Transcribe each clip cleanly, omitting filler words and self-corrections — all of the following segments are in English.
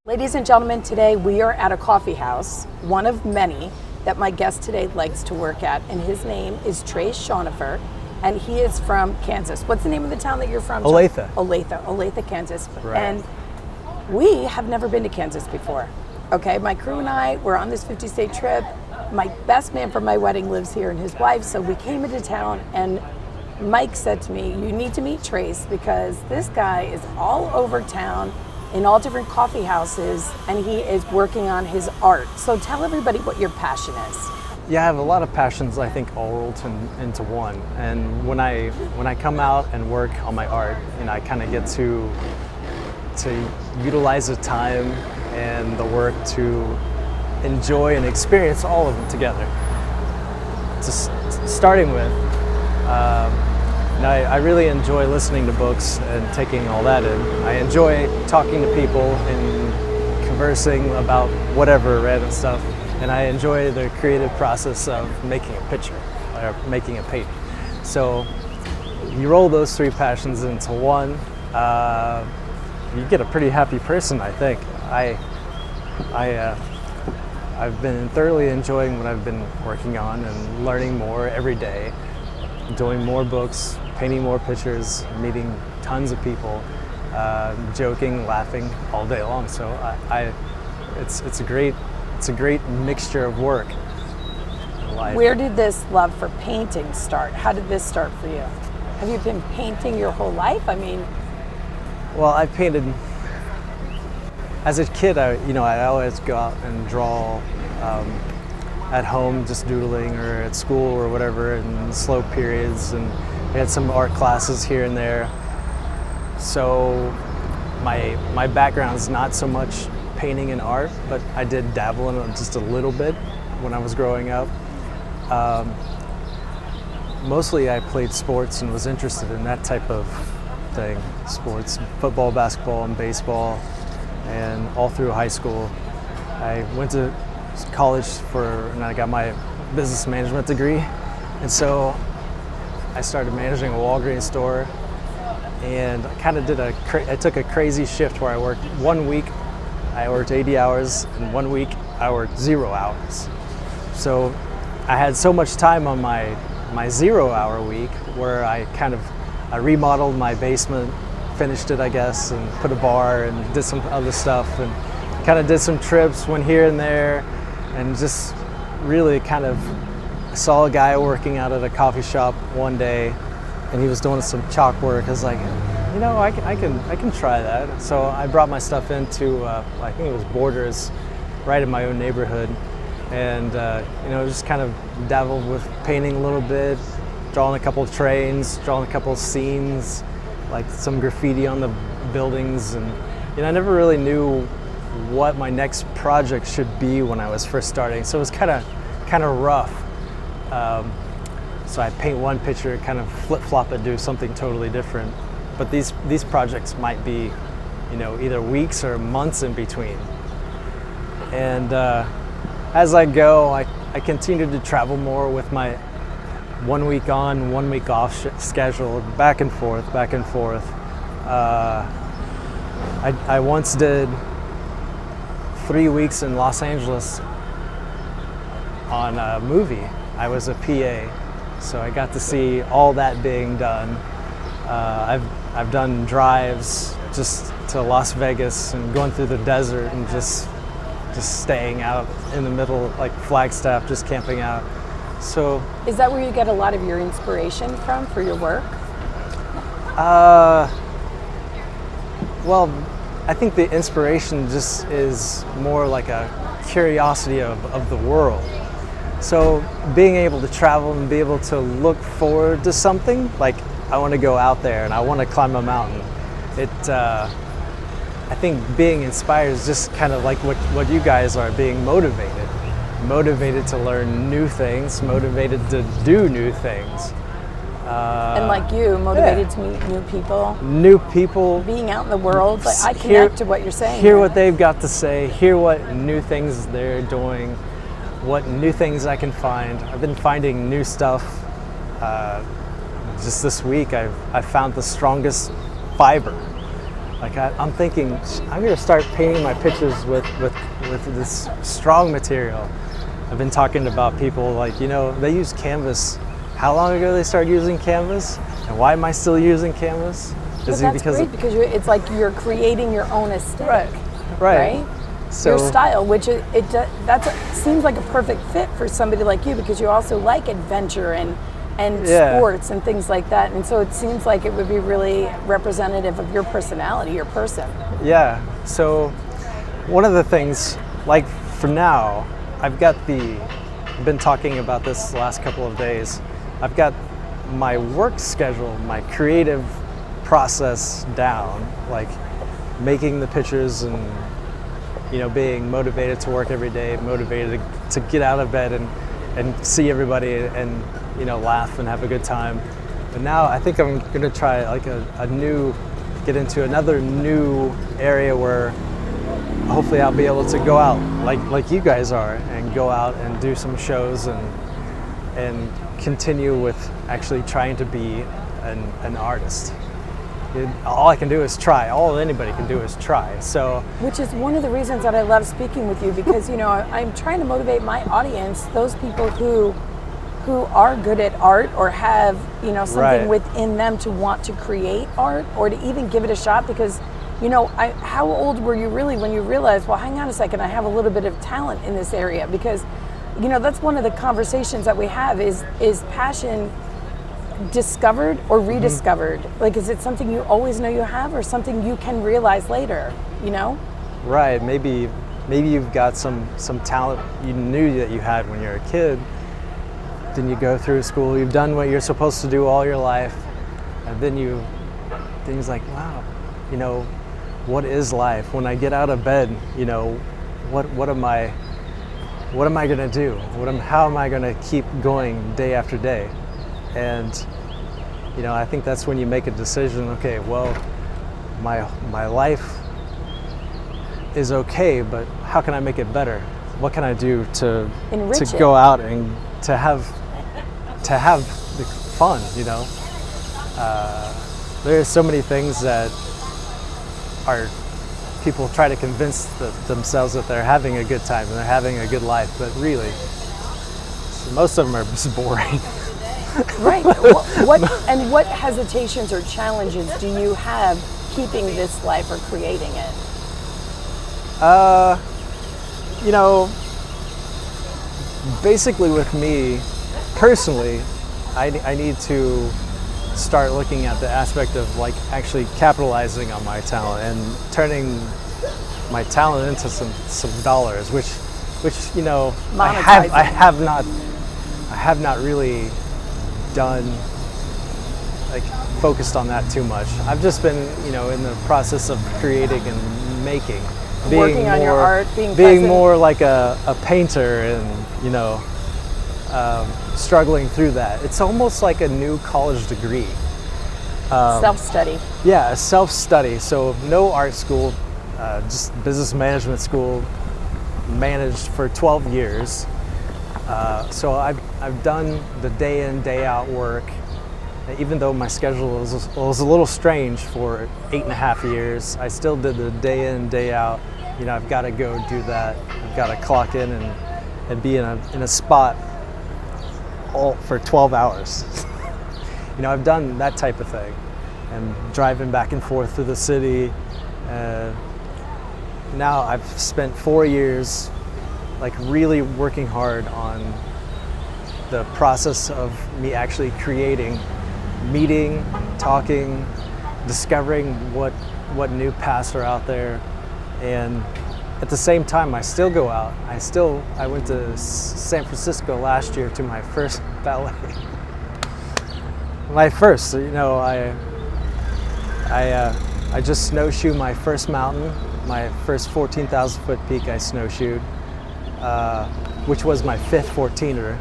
Ladies and gentlemen, today we are at a coffee house, one of many that my guest today likes to work at, and his name is Shoenhofer, and he is from Kansas. What's the name of the town that you're from? Olathe. Olathe, Kansas. Right. And we have never been to Kansas before. Okay, my crew and I were on this 50-state trip. My best man from my wedding lives here and his wife, so we came into town and Mike said to me, you need to meet Trace because this guy is all over town in all different coffee houses, and he is working on his art. So tell everybody what your passion is. Yeah, I have a lot of passions, I think, all rolled into one. And when I come out and work on my art, I kind of get to utilize the time and the work to enjoy and experience all of them together. Just starting with, I really enjoy listening to books and taking all that in. I enjoy talking to people and conversing about whatever random stuff. And I enjoy the creative process of making a picture or making a painting. So you roll those three passions into one, you get a pretty happy person, I think. I've been thoroughly enjoying what I've been working on and learning more every day, doing more books, painting more pictures, meeting tons of people, joking, laughing all day long. So it's a great mixture of work. Where did this love for painting start? How did this start for you? Have you been painting your whole life? Well, I painted as a kid. I always go out and draw at home, just doodling, or at school or whatever, in slow periods, and I had some art classes here and there. So my background is not so much painting and art, but I did dabble in it just a little bit when I was growing up. Mostly I played sports and was interested in that type of thing, sports, football, basketball, and baseball, and all through high school. I went to college and I got my business management degree, and so I started managing a Walgreens store, and I kind of I took a crazy shift where I worked 1 week, I worked 80 hours, and 1 week I worked 0 hours. So I had so much time on my 0 hour week where I remodeled my basement, finished it, I guess, and put a bar and did some other stuff, and kind of did some trips, went here and there, and just really kind of saw a guy working out at a coffee shop one day, and he was doing some chalk work. I was like, I can try that. So I brought my stuff into I think it was Borders, right in my own neighborhood, and just kind of dabbled with painting a little bit, drawing a couple of trains, drawing a couple of scenes, like some graffiti on the buildings, and I never really knew what my next project should be when I was first starting. So it was kind of rough. So I paint one picture, kind of flip-flop it, do something totally different. But these projects might be, either weeks or months in between. And as I go, I continue to travel more with my 1 week on, 1 week off schedule, back and forth. I once did 3 weeks in Los Angeles on a movie. I was a PA, so I got to see all that being done. I've done drives just to Las Vegas and going through the desert and just staying out in the middle, like Flagstaff, just camping out. So is that where you get a lot of your inspiration from for your work? Well, I think the inspiration just is more like a curiosity of the world. So being able to travel and be able to look forward to something, like I want to go out there and I want to climb a mountain. I think being inspired is just kind of like what you guys are, being motivated to learn new things, motivated to do new things. And like you, motivated to meet new people, being out in the world. Like, I connect to what you're saying. Hear what they've got to say, hear what new things they're doing, what new things I can find. I've been finding new stuff. Just this week, I found the strongest fiber Like I'm thinking, I'm going to start painting my pictures with this strong material. I've been talking about people like, they use canvas. How long ago they started using canvas? And why am I still using canvas? But that's great because it's like you're creating your own aesthetic. Right. So, your style, which seems like a perfect fit for somebody like you because you also like adventure and sports and things like that. And so it seems like it would be really representative of your personality, your person. Yeah. So one of the things, like for now, I've been talking about this the last couple of days. I've got my work schedule, my creative process down, like making the pictures and being motivated to work every day, motivated to get out of bed and see everybody and laugh and have a good time. But now I think I'm gonna try like get into another new area where hopefully I'll be able to go out like you guys are and go out and do some shows and continue with actually trying to be an artist. All I can do is try. All anybody can do is try. So, which is one of the reasons that I love speaking with you because I'm trying to motivate my audience, those people who are good at art or have something within them to want to create art or to even give it a shot. Because how old were you really when you realized, well, hang on a second, I have a little bit of talent in this area? Because that's one of the conversations that we have is passion discovered or rediscovered? Like, is it something you always know you have or something you can realize later, Right, maybe you've got some talent you knew that you had when you were a kid. Then you go through school, you've done what you're supposed to do all your life, and then things like, wow, what is life? When I get out of bed, what am I gonna do? How am I gonna keep going day after day? And I think that's when you make a decision. Okay, well, my life is okay, but how can I make it better? What can I do to go out and to have the fun? There's so many things that people try to convince themselves that they're having a good time and they're having a good life, but really, most of them are just boring. Right. What hesitations or challenges do you have keeping this life or creating it? Basically with me personally, I need to start looking at the aspect of like actually capitalizing on my talent and turning my talent into some dollars, which I have not really done, like focused on that too much. I've just been in the process of creating and making, working on your art, being more like a painter and struggling through that. It's almost like a new college degree. Self-study. Yeah, self-study. So no art school, just business management school, managed for 12 years. So I've done the day in, day out work, even though my schedule was a little strange for 8.5 years. I still did the day in, day out. I've got to go do that. I've got to clock in and be in a spot all for 12 hours. I've done that type of thing, and driving back and forth through the city. Now I've spent 4 years like really working hard on the process of me actually creating, meeting, talking, discovering what new paths are out there. And at the same time, I still go out. I went to San Francisco last year to my first ballet. My first, I just snowshoed my first mountain, my first 14,000 foot peak I snowshoed, which was my fifth 14er.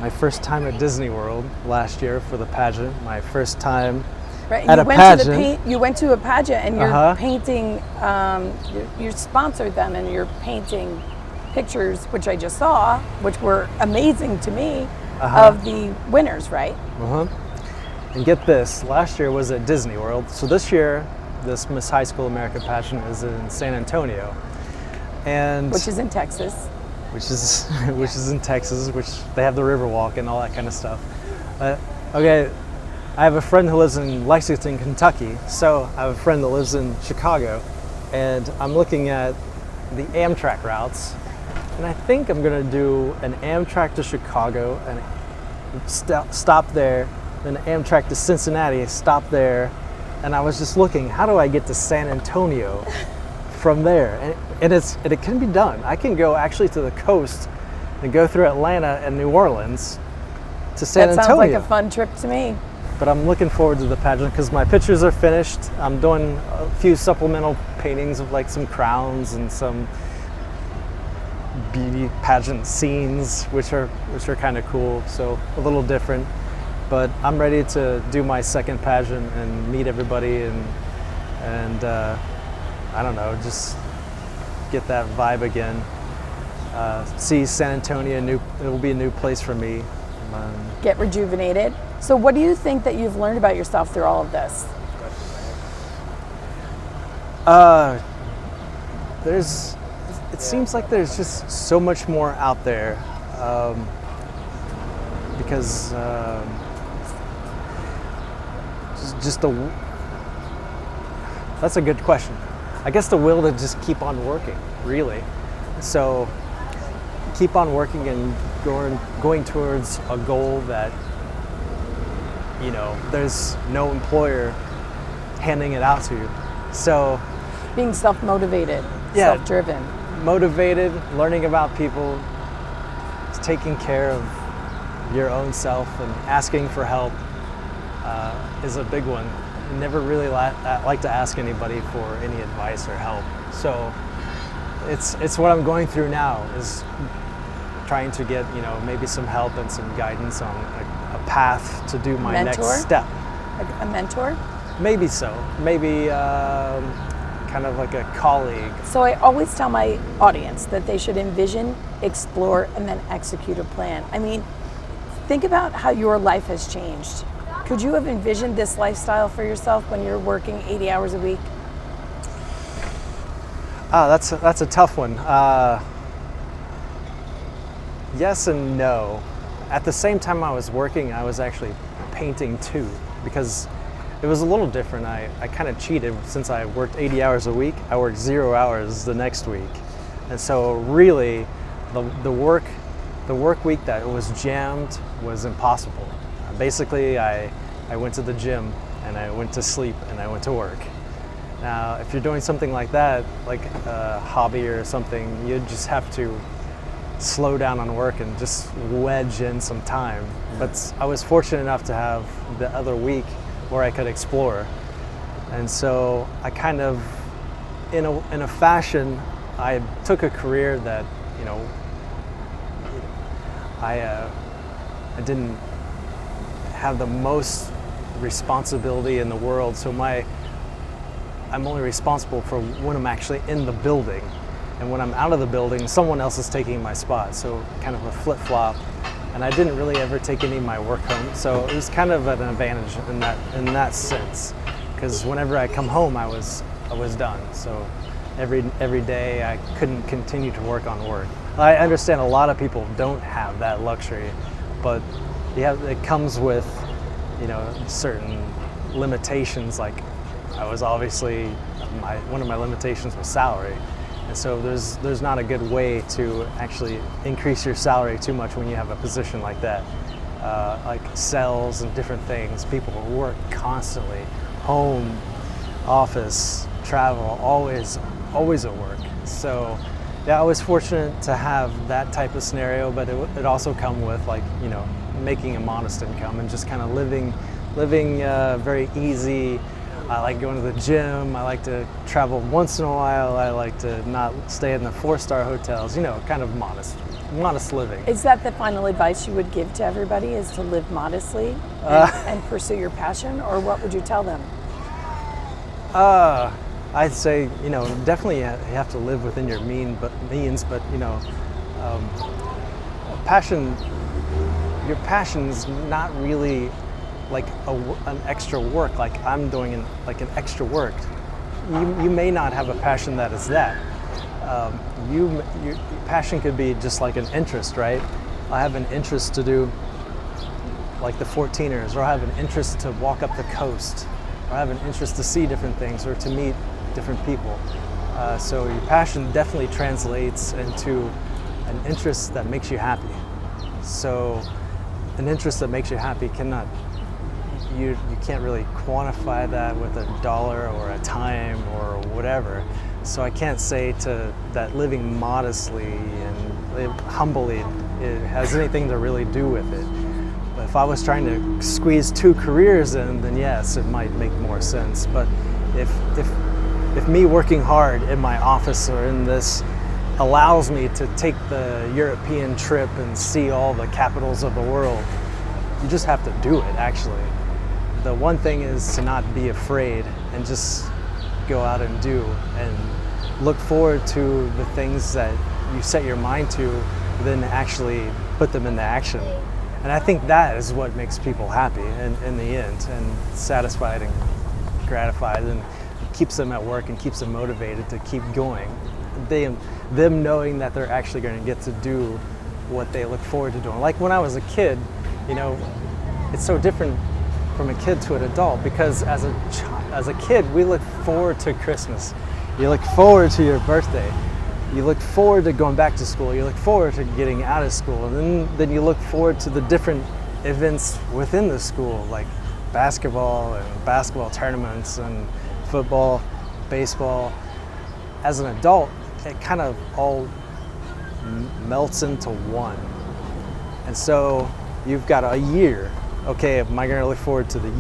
My first time at Disney World last year for the pageant, my first time at a pageant. You went to a pageant and you're painting, you sponsored them and you're painting pictures, which I just saw, which were amazing to me, of the winners, right? And get this, last year was at Disney World. So this year, this Miss High School America pageant is in San Antonio. And Which is in Texas. which is in Texas, which they have the Riverwalk and all that kind of stuff. Okay, I have a friend who lives in Lexington, Kentucky, so I have a friend that lives in Chicago, and I'm looking at the Amtrak routes, and I think I'm gonna do an Amtrak to Chicago and stop there, then an Amtrak to Cincinnati, stop there, and I was just looking, how do I get to San Antonio from there? And it can be done. I can go actually to the coast and go through Atlanta and New Orleans to San Antonio. That sounds like a fun trip to me. But I'm looking forward to the pageant because my pictures are finished. I'm doing a few supplemental paintings of like some crowns and some beauty pageant scenes, which are kind of cool. So a little different. But I'm ready to do my second pageant and meet everybody and I don't know, just get that vibe again. See San Antonio, it will be a new place for me. Get rejuvenated. So what do you think that you've learned about yourself through all of this? It seems like there's just so much more out there because that's a good question. I guess the will to just keep on working, really. So keep on working and going towards a goal that, you know, there's no employer handing it out to you. So Being self-motivated, Yeah. self-driven. motivated, learning about people, taking care of your own self and asking for help is a big one. I never really like to ask anybody for any advice or help. So it's what I'm going through now, is trying to get, you know, maybe some help and some guidance on a path to do my Mentor? next step. A mentor? Maybe so. Maybe kind of like a colleague. So I always tell my audience that they should envision, explore, and then execute a plan. I mean, think about how your life has changed. Could you have envisioned this lifestyle for yourself when you're working 80 hours a week? That's a tough one. Yes and no. At the same time I was working, I was actually painting too, because it was a little different. I kind of cheated. Since I worked 80 hours a week, I worked 0 hours the next week. And so really the work week that was jammed was impossible. Basically, I went to the gym and I went to sleep and I went to work. Now, if you're doing something like that, like a hobby or something, you just have to slow down on work and just wedge in some time. But I was fortunate enough to have the other week where I could explore. And so I kind of, in a fashion, I took a career that, you know, I didn't have the most responsibility in the world. So I'm only responsible for when I'm actually in the building. And when I'm out of the building, someone else is taking my spot. So kind of a flip-flop. And I didn't really ever take any of my work home. So it was kind of an advantage in that sense. Because whenever I come home, I was done. So every day I couldn't continue to work on work. I understand a lot of people don't have that luxury, but it comes with, you know, certain limitations. Like I was obviously, one of my limitations was salary. And so there's not a good way to actually increase your salary too much when you have a position like that. Like sales and different things, people work constantly, home, office, travel, always at work. So yeah, I was fortunate to have that type of scenario, but it also come with, like, you know, making a modest income and just kind of living very easy. I like going to the gym. I like to travel once in a while. I like to not stay in the 4-star hotels, you know, kind of modest living. Is that the final advice you would give to everybody, is to live modestly and pursue your passion, or what would you tell them? I'd say, you know, definitely you have to live within your means, but you know, your passion's not really like an extra work, like I'm doing an extra work. You may not have a passion that is that. Your passion could be just like an interest, right? I have an interest to do like the 14ers, or I have an interest to walk up the coast, or I have an interest to see different things or to meet different people. So your passion definitely translates into an interest that makes you happy. So an interest that makes you happy you can't really quantify that with a dollar or a time or whatever. So I can't say that living modestly and humbly it has anything to really do with it. But if I was trying to squeeze 2 careers in, then yes, it might make more sense. But if me working hard in my office or in this allows me to take the European trip and see all the capitals of the world, you just have to do it, actually. The one thing is to not be afraid and just go out and do, and look forward to the things that you set your mind to, then actually put them into action. And I think that is what makes people happy in the end, and satisfied and gratified, and keeps them at work and keeps them motivated to keep going. Them knowing that they're actually going to get to do what they look forward to doing. Like when I was a kid, it's so different from a kid to an adult, because as a kid we look forward to Christmas, you look forward to your birthday, you look forward to going back to school, you look forward to getting out of school, and then you look forward to the different events within the school, like basketball and basketball tournaments and football, baseball. As an adult, it kind of all melts into one. And so you've got a year. Okay, am I going to look forward to the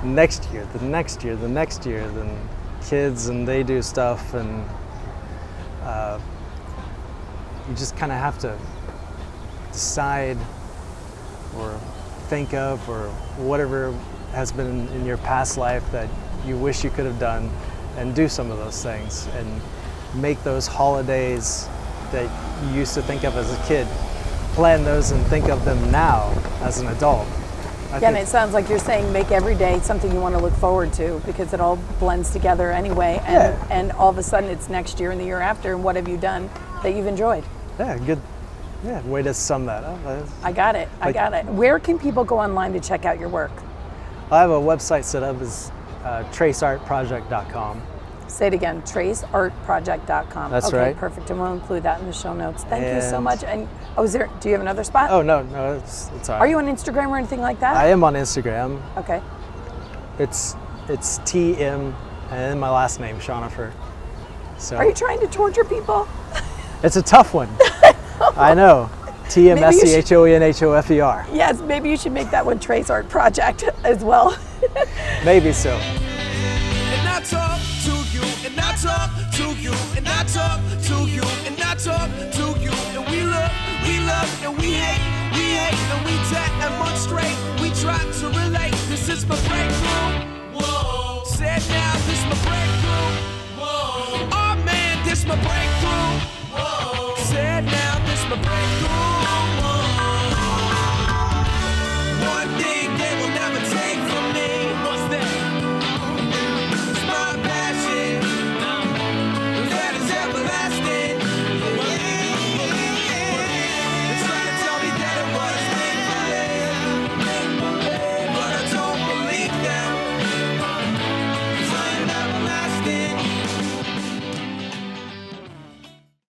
next year, the next year, the next year? Then kids, and they do stuff, and you just kind of have to decide or think of, or whatever has been in your past life that you wish you could have done, and do some of those things, and make those holidays that you used to think of as a kid, plan those and think of them now as an adult. And it sounds like you're saying make every day something you want to look forward to, because it all blends together anyway, and all of a sudden it's next year and the year after, and what have you done that you've enjoyed? Yeah, good. Yeah, way to sum that up. I got it. Where can people go online to check out your work? I have a website set up, is traceartproject.com. Say it again, traceartproject.com. That's okay, right. Perfect, and we'll include that in the show notes. Thank you so much. And do you have another spot? Oh, no, it's all right. Are you on Instagram or anything like that? I am on Instagram. Okay. It's TM and then my last name, Shoenhofer. So are you trying to torture people? It's a tough one. I know. TMSCHOENHOFER. Yes, maybe you should make that one Trace Art Project as well. Maybe so. And I talk to you, and I talk to you, and I talk to you, and I talk to you, and we love, and we hate, and we demonstrate. We try to relate. This is my breakthrough. Whoa. Said now, this my breakthrough. Whoa. Oh man, this my breakthrough.